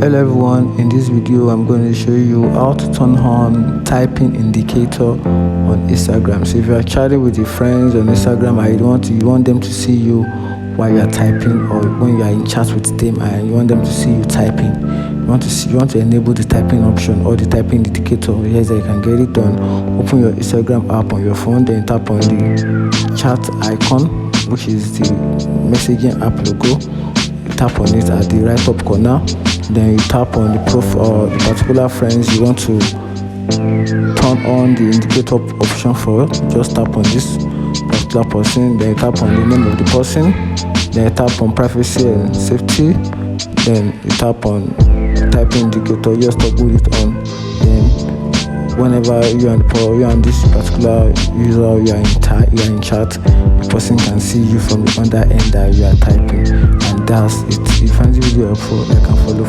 Hello everyone, in this video I'm going to show you how to turn on typing indicator on Instagram. So if you are chatting with your friends on Instagram and you want them to see you while you are typing, or when you are in chat with them and you want them to see you typing, you want to enable the typing option or the typing indicator. Here's how you can get it done. Open your Instagram app on your phone, then tap on the chat icon, which is the messaging app logo. Tap on it at the right top corner, then you tap on the profile or the particular friends you want to turn on the indicator option for. Just tap on this particular person, then you tap on the name of the person, then you tap on privacy and safety, then you tap on typing indicator. Just toggle it on. Then whenever you and this particular user you are in chat, the person can see you from the other end that you are typing. And that's it. If you find the video helpful, I can follow.